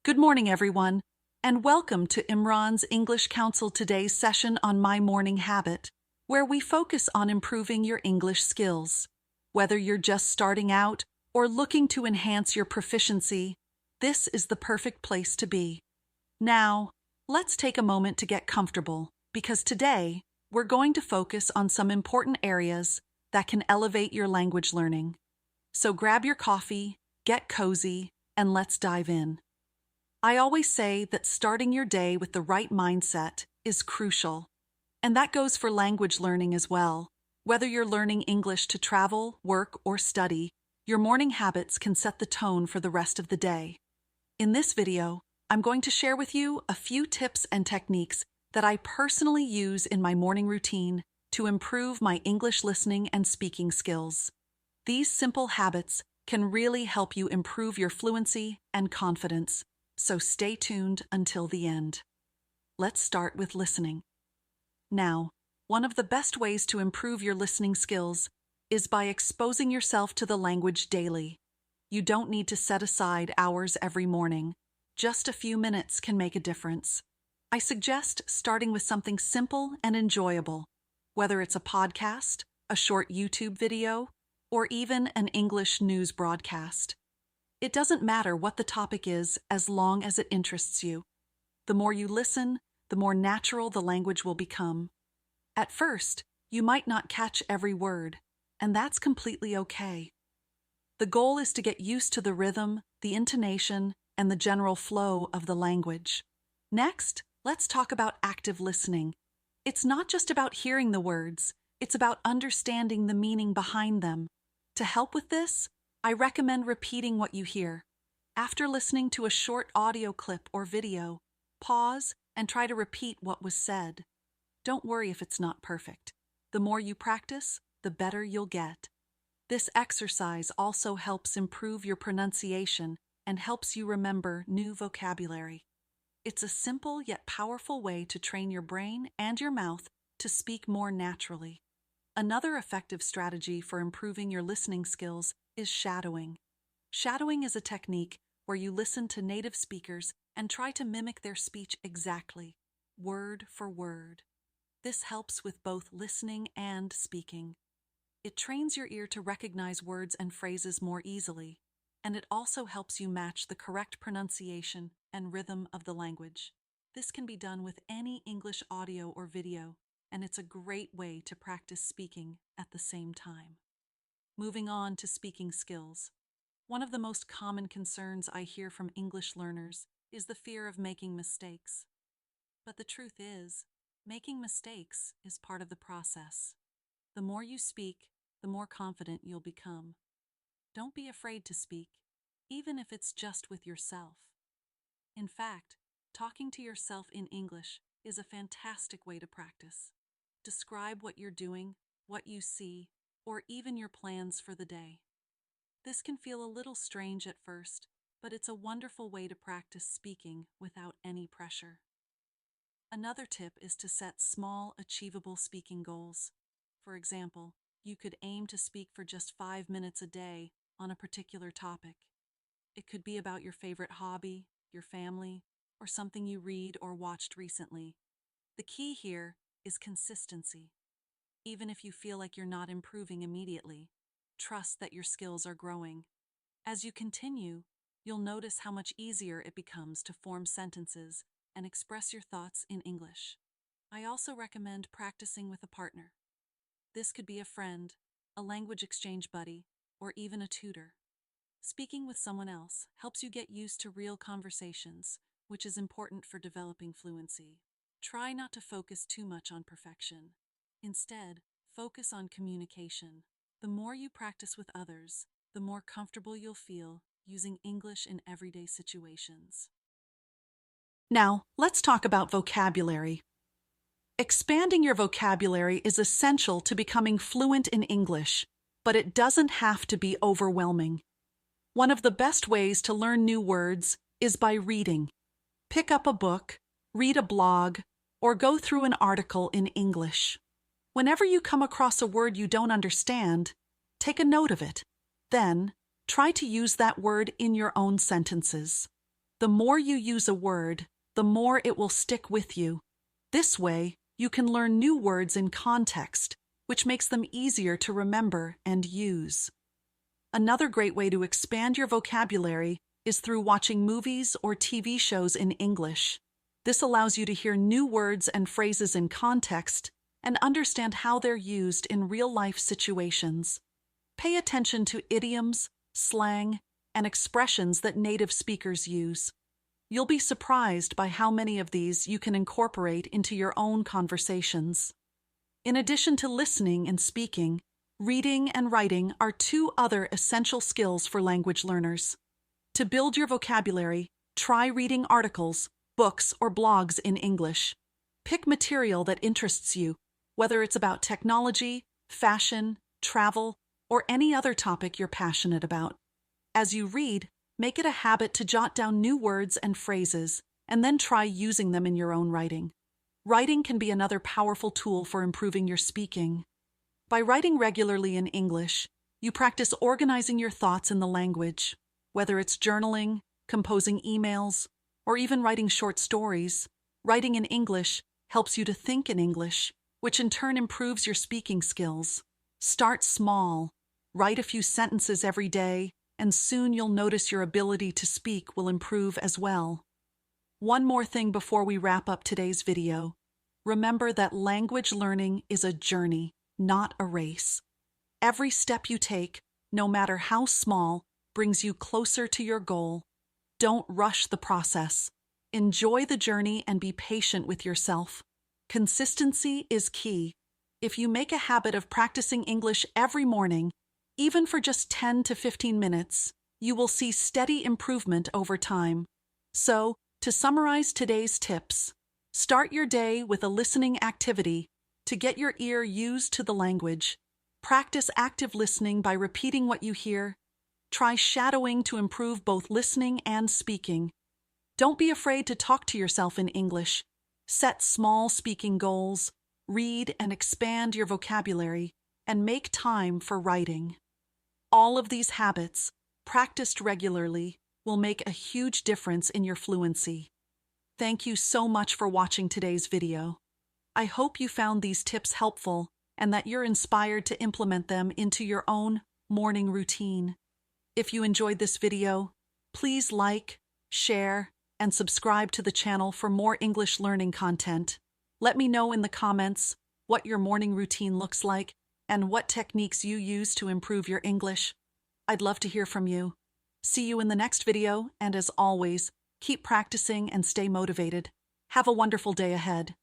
Good morning, everyone, and welcome to Imran's English Council today's session on My Morning Habit, where we focus on improving your English skills. Whether you're just starting out or looking to enhance your proficiency, this is the perfect place to be. Now, let's take a moment to get comfortable, because today we're going to focus on some important areas that can elevate your language learning. So grab your coffee, get cozy, and let's dive in. I always say that starting your day with the right mindset is crucial, and that goes for language learning as well. Whether you're learning English to travel, work, or study, your morning habits can set the tone for the rest of the day. In this video, I'm going to share with you a few tips and techniques that I personally use in my morning routine to improve my English listening and speaking skills. These simple habits can really help you improve your fluency and confidence. So stay tuned until the end. Let's start with listening. Now, one of the best ways to improve your listening skills is by exposing yourself to the language daily. You don't need to set aside hours every morning. Just a few minutes can make a difference. I suggest starting with something simple and enjoyable, whether it's a podcast, a short YouTube video, or even an English news broadcast. It doesn't matter what the topic is as long as it interests you. The more you listen, the more natural the language will become. At first, you might not catch every word, and that's completely okay. The goal is to get used to the rhythm, the intonation, and the general flow of the language. Next, let's talk about active listening. It's not just about hearing the words, it's about understanding the meaning behind them. To help with this, I recommend repeating what you hear. After listening to a short audio clip or video, pause and try to repeat what was said. Don't worry if it's not perfect. The more you practice, the better you'll get. This exercise also helps improve your pronunciation and helps you remember new vocabulary. It's a simple yet powerful way to train your brain and your mouth to speak more naturally. Another effective strategy for improving your listening skills is shadowing. Shadowing is a technique where you listen to native speakers and try to mimic their speech exactly, word for word. This helps with both listening and speaking. It trains your ear to recognize words and phrases more easily, and it also helps you match the correct pronunciation and rhythm of the language. This can be done with any English audio or video, and it's a great way to practice speaking at the same time. Moving on to speaking skills. One of the most common concerns I hear from English learners is the fear of making mistakes. But the truth is, making mistakes is part of the process. The more you speak, the more confident you'll become. Don't be afraid to speak, even if it's just with yourself. In fact, talking to yourself in English is a fantastic way to practice. Describe what you're doing, what you see, or even your plans for the day. This can feel a little strange at first, but it's a wonderful way to practice speaking without any pressure. Another tip is to set small, achievable speaking goals. For example, you could aim to speak for just 5 minutes a day on a particular topic. It could be about your favorite hobby, your family, or something you read or watched recently. The key here is consistency. Even if you feel like you're not improving immediately, trust that your skills are growing. As you continue, you'll notice how much easier it becomes to form sentences and express your thoughts in English. I also recommend practicing with a partner. This could be a friend, a language exchange buddy, or even a tutor. Speaking with someone else helps you get used to real conversations, which is important for developing fluency. Try not to focus too much on perfection. Instead, focus on communication. The more you practice with others, the more comfortable you'll feel using English in everyday situations. Now, let's talk about vocabulary. Expanding your vocabulary is essential to becoming fluent in English, but it doesn't have to be overwhelming. One of the best ways to learn new words is by reading. Pick up a book, read a blog, or go through an article in English. Whenever you come across a word you don't understand, take a note of it. Then, try to use that word in your own sentences. The more you use a word, the more it will stick with you. This way, you can learn new words in context, which makes them easier to remember and use. Another great way to expand your vocabulary is through watching movies or TV shows in English. This allows you to hear new words and phrases in context and understand how they're used in real-life situations. Pay attention to idioms, slang, and expressions that native speakers use. You'll be surprised by how many of these you can incorporate into your own conversations. In addition to listening and speaking, reading and writing are two other essential skills for language learners. To build your vocabulary, try reading articles, books, or blogs in English. Pick material that interests you, whether it's about technology, fashion, travel, or any other topic you're passionate about. As you read, make it a habit to jot down new words and phrases, and then try using them in your own writing. Writing can be another powerful tool for improving your speaking. By writing regularly in English, you practice organizing your thoughts in the language. Whether it's journaling, composing emails, or even writing short stories, writing in English helps you to think in English, which in turn improves your speaking skills. Start small. Write a few sentences every day, and soon you'll notice your ability to speak will improve as well. One more thing before we wrap up today's video. Remember that language learning is a journey, not a race. Every step you take, no matter how small, brings you closer to your goal. Don't rush the process. Enjoy the journey and be patient with yourself. Consistency is key. If you make a habit of practicing English every morning, even for just 10 to 15 minutes, you will see steady improvement over time. So, to summarize today's tips, start your day with a listening activity to get your ear used to the language. Practice active listening by repeating what you hear. Try shadowing to improve both listening and speaking. Don't be afraid to talk to yourself in English. Set small speaking goals, read and expand your vocabulary, and make time for writing. All of these habits, practiced regularly, will make a huge difference in your fluency. Thank you so much for watching today's video. I hope you found these tips helpful and that you're inspired to implement them into your own morning routine. If you enjoyed this video, please like, share, and subscribe to the channel for more English learning content. Let me know in the comments what your morning routine looks like and what techniques you use to improve your English. I'd love to hear from you. See you in the next video, and as always, keep practicing and stay motivated. Have a wonderful day ahead.